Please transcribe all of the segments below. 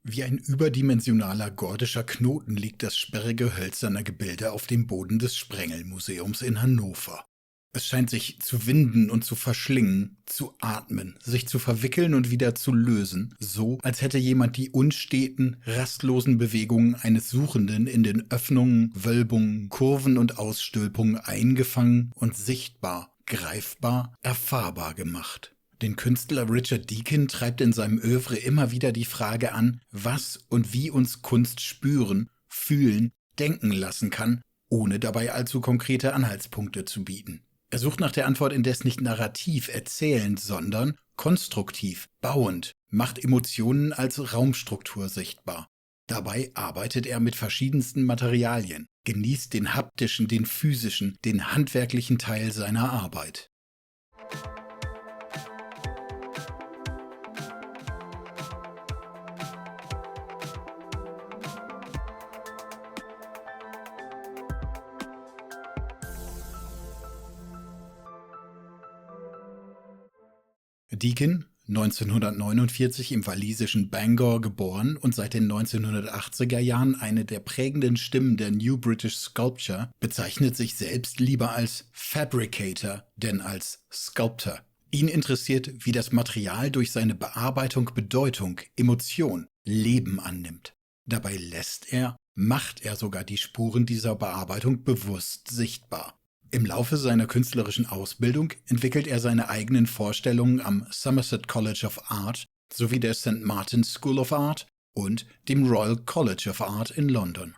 Wie ein überdimensionaler gordischer Knoten liegt das sperrige hölzerne Gebilde auf dem Boden des Sprengelmuseums in Hannover. Es scheint sich zu winden und zu verschlingen, zu atmen, sich zu verwickeln und wieder zu lösen, so als hätte jemand die unsteten, rastlosen Bewegungen eines Suchenden in den Öffnungen, Wölbungen, Kurven und Ausstülpungen eingefangen und sichtbar, greifbar, erfahrbar gemacht. Den Künstler Richard Deakin treibt in seinem Œuvre immer wieder die Frage an, was und wie uns Kunst spüren, fühlen, denken lassen kann, ohne dabei allzu konkrete Anhaltspunkte zu bieten. Er sucht nach der Antwort indes nicht narrativ erzählend, sondern konstruktiv, bauend, macht Emotionen als Raumstruktur sichtbar. Dabei arbeitet er mit verschiedensten Materialien, genießt den haptischen, den physischen, den handwerklichen Teil seiner Arbeit. Deakin, 1949 im walisischen Bangor geboren und seit den 1980er Jahren eine der prägenden Stimmen der New British Sculpture, bezeichnet sich selbst lieber als Fabricator denn als Sculptor. Ihn interessiert, wie das Material durch seine Bearbeitung Bedeutung, Emotion, Leben annimmt. Dabei macht er sogar die Spuren dieser Bearbeitung bewusst sichtbar. Im Laufe seiner künstlerischen Ausbildung entwickelt er seine eigenen Vorstellungen am Somerset College of Art sowie der St. Martin's School of Art und dem Royal College of Art in London.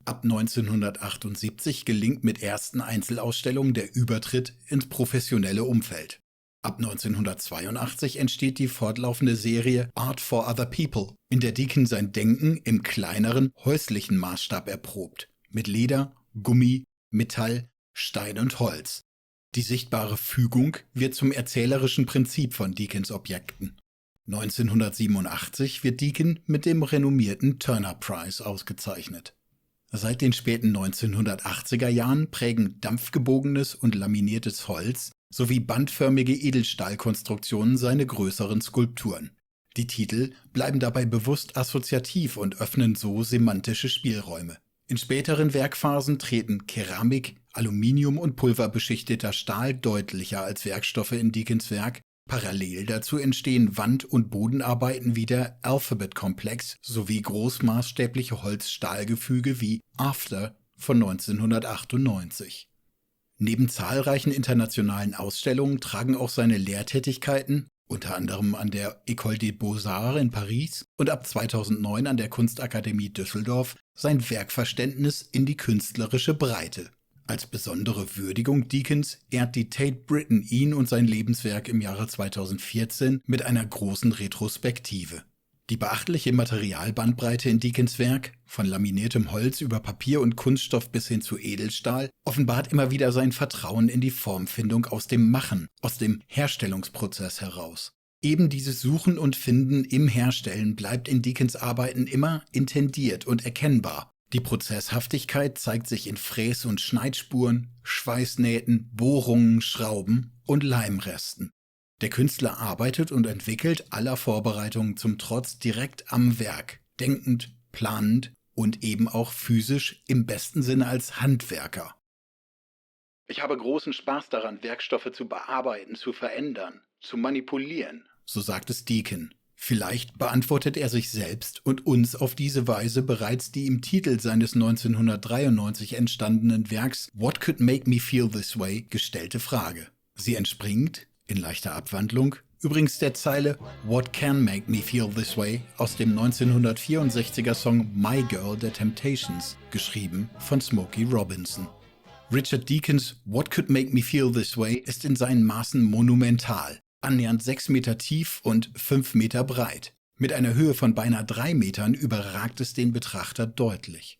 Ab 1978 gelingt mit ersten Einzelausstellungen der Übertritt ins professionelle Umfeld. Ab 1982 entsteht die fortlaufende Serie Art for Other People, in der Deakin sein Denken im kleineren, häuslichen Maßstab erprobt, mit Leder, Gummi, Metall, Stein und Holz. Die sichtbare Fügung wird zum erzählerischen Prinzip von Deakins Objekten. 1987 wird Deakin mit dem renommierten Turner Prize ausgezeichnet. Seit den späten 1980er Jahren prägen dampfgebogenes und laminiertes Holz sowie bandförmige Edelstahlkonstruktionen seine größeren Skulpturen. Die Titel bleiben dabei bewusst assoziativ und öffnen so semantische Spielräume. In späteren Werkphasen treten Keramik, Aluminium und pulverbeschichteter Stahl deutlicher als Werkstoffe in Deakins Werk. Parallel dazu entstehen Wand- und Bodenarbeiten wie der Alphabet-Komplex sowie großmaßstäbliche Holz-Stahl-Gefüge wie After von 1998. Neben zahlreichen internationalen Ausstellungen tragen auch seine Lehrtätigkeiten, unter anderem an der École des Beaux-Arts in Paris und ab 2009 an der Kunstakademie Düsseldorf, sein Werkverständnis in die künstlerische Breite. Als besondere Würdigung Deakins ehrt die Tate Britain ihn und sein Lebenswerk im Jahre 2014 mit einer großen Retrospektive. Die beachtliche Materialbandbreite in Deakins Werk, von laminiertem Holz über Papier und Kunststoff bis hin zu Edelstahl, offenbart immer wieder sein Vertrauen in die Formfindung aus dem Machen, aus dem Herstellungsprozess heraus. Eben dieses Suchen und Finden im Herstellen bleibt in Deakins Arbeiten immer intendiert und erkennbar. Die Prozesshaftigkeit zeigt sich in Fräs- und Schneidspuren, Schweißnähten, Bohrungen, Schrauben und Leimresten. Der Künstler arbeitet und entwickelt aller Vorbereitungen zum Trotz direkt am Werk, denkend, planend und eben auch physisch im besten Sinne als Handwerker. Ich habe großen Spaß daran, Werkstoffe zu bearbeiten, zu verändern, zu manipulieren, so sagt es Deakin. Vielleicht beantwortet er sich selbst und uns auf diese Weise bereits die im Titel seines 1993 entstandenen Werks What Could Make Me Feel This Way gestellte Frage. Sie entspringt, in leichter Abwandlung, übrigens der Zeile What Can Make Me Feel This Way aus dem 1964er Song My Girl der Temptations, geschrieben von Smokey Robinson. Richard Deakins What Could Make Me Feel This Way ist in seinen Maßen monumental, annähernd 6 Meter tief und 5 Meter breit. Mit einer Höhe von beinahe 3 Metern überragt es den Betrachter deutlich.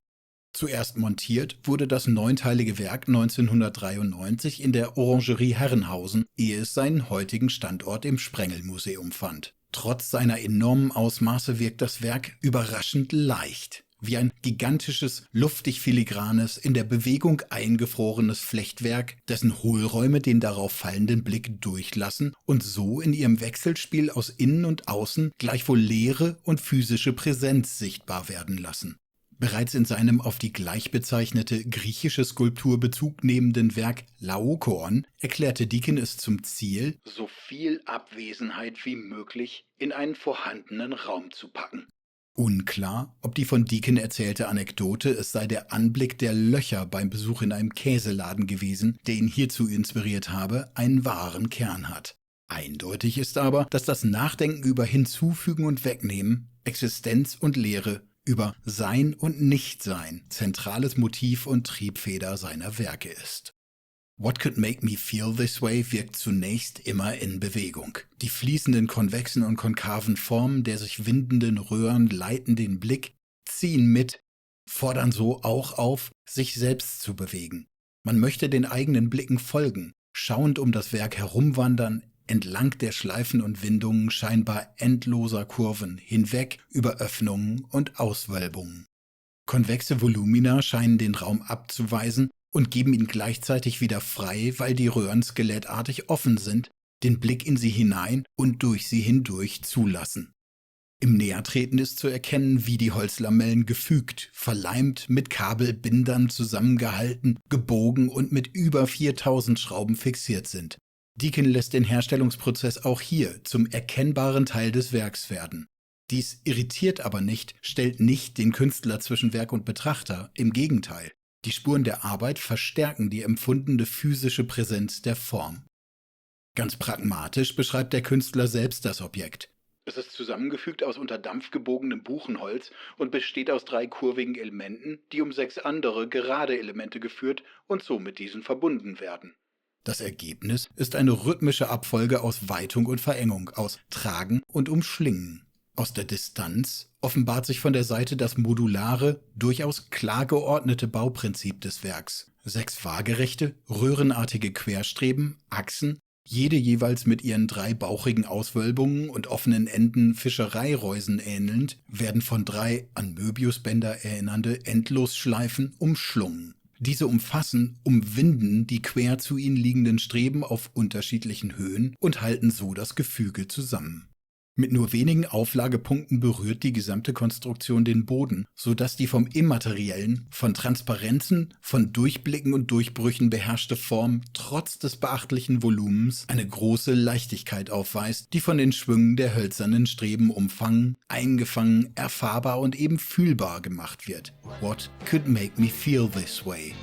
Zuerst montiert wurde das 9-teilige Werk 1993 in der Orangerie Herrenhausen, ehe es seinen heutigen Standort im Sprengelmuseum fand. Trotz seiner enormen Ausmaße wirkt das Werk überraschend leicht. wie ein gigantisches, luftig filigranes, in der Bewegung eingefrorenes Flechtwerk, dessen Hohlräume den darauf fallenden Blick durchlassen und so in ihrem Wechselspiel aus Innen und Außen gleichwohl Leere und physische Präsenz sichtbar werden lassen. Bereits in seinem auf die gleich bezeichnete griechische Skulptur Bezug nehmenden Werk Laokoon erklärte Deakin es zum Ziel, so viel Abwesenheit wie möglich in einen vorhandenen Raum zu packen. Unklar, ob die von Deakin erzählte Anekdote es sei der Anblick der Löcher beim Besuch in einem Käseladen gewesen, der ihn hierzu inspiriert habe, einen wahren Kern hat. Eindeutig ist aber, dass das Nachdenken über Hinzufügen und Wegnehmen, Existenz und Leere, über Sein und Nichtsein zentrales Motiv und Triebfeder seiner Werke ist. What Could Make Me Feel This Way wirkt zunächst immer in Bewegung. Die fließenden konvexen und konkaven Formen der sich windenden Röhren leiten den Blick, ziehen mit, fordern so auch auf, sich selbst zu bewegen. Man möchte den eigenen Blicken folgen, schauend um das Werk herumwandern, entlang der Schleifen und Windungen scheinbar endloser Kurven, hinweg über Öffnungen und Auswölbungen. Konvexe Volumina scheinen den Raum abzuweisen und geben ihn gleichzeitig wieder frei, weil die Röhren skelettartig offen sind, den Blick in sie hinein und durch sie hindurch zulassen. Im Nähertreten ist zu erkennen, wie die Holzlamellen gefügt, verleimt, mit Kabelbindern zusammengehalten, gebogen und mit über 4000 Schrauben fixiert sind. Deakin lässt den Herstellungsprozess auch hier zum erkennbaren Teil des Werks werden. Dies irritiert aber nicht, stellt nicht den Künstler zwischen Werk und Betrachter, im Gegenteil. Die Spuren der Arbeit verstärken die empfundene physische Präsenz der Form. Ganz pragmatisch beschreibt der Künstler selbst das Objekt. Es ist zusammengefügt aus unter Dampf gebogenem Buchenholz und besteht aus 3 kurvigen Elementen, die um 6 andere gerade Elemente geführt und so mit diesen verbunden werden. Das Ergebnis ist eine rhythmische Abfolge aus Weitung und Verengung, aus Tragen und Umschlingen. Aus der Distanz offenbart sich von der Seite das modulare, durchaus klar geordnete Bauprinzip des Werks. 6 waagerechte, röhrenartige Querstreben, Achsen, jede jeweils mit ihren 3 bauchigen Auswölbungen und offenen Enden Fischereireusen ähnelnd, werden von 3 an Möbiusbänder erinnernde Endlosschleifen umschlungen. Diese umfassen, umwinden die quer zu ihnen liegenden Streben auf unterschiedlichen Höhen und halten so das Gefüge zusammen. Mit nur wenigen Auflagepunkten berührt die gesamte Konstruktion den Boden, sodass die vom Immateriellen, von Transparenzen, von Durchblicken und Durchbrüchen beherrschte Form trotz des beachtlichen Volumens eine große Leichtigkeit aufweist, die von den Schwüngen der hölzernen Streben umfangen, eingefangen, erfahrbar und eben fühlbar gemacht wird. What could make me feel this way?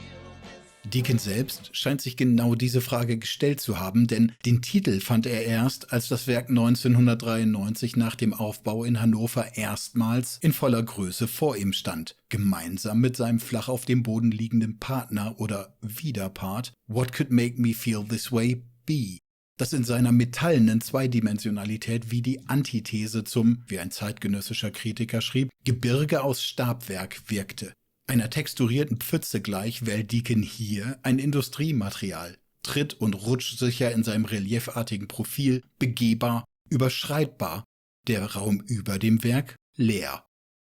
Deakin selbst scheint sich genau diese Frage gestellt zu haben, denn den Titel fand er erst, als das Werk 1993 nach dem Aufbau in Hannover erstmals in voller Größe vor ihm stand, gemeinsam mit seinem flach auf dem Boden liegenden Partner oder Widerpart What Could Make Me Feel This Way be, das in seiner metallenen Zweidimensionalität wie die Antithese zum, wie ein zeitgenössischer Kritiker schrieb, Gebirge aus Stabwerk wirkte. Einer texturierten Pfütze gleich wählt Deakin hier ein Industriematerial, tritt- und rutschsicher in seinem reliefartigen Profil, begehbar, überschreitbar, der Raum über dem Werk leer.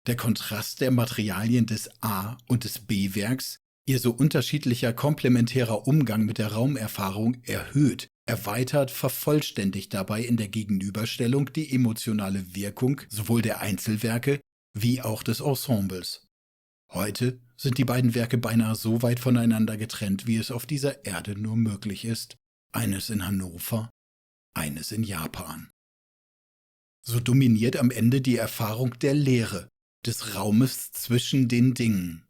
Der Kontrast der Materialien des A- und des B-Werks, ihr so unterschiedlicher komplementärer Umgang mit der Raumerfahrung erhöht, erweitert, vervollständigt dabei in der Gegenüberstellung die emotionale Wirkung sowohl der Einzelwerke wie auch des Ensembles. Heute sind die beiden Werke beinahe so weit voneinander getrennt, wie es auf dieser Erde nur möglich ist. Eines in Hannover, eines in Japan. So dominiert am Ende die Erfahrung der Leere, des Raumes zwischen den Dingen.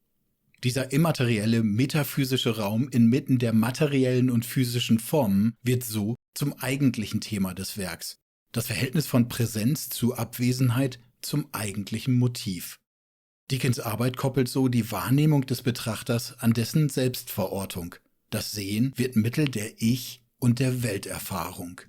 Dieser immaterielle, metaphysische Raum inmitten der materiellen und physischen Formen wird so zum eigentlichen Thema des Werks. Das Verhältnis von Präsenz zu Abwesenheit zum eigentlichen Motiv. Deakins Arbeit koppelt so die Wahrnehmung des Betrachters an dessen Selbstverortung. Das Sehen wird Mittel der Ich- und der Welterfahrung.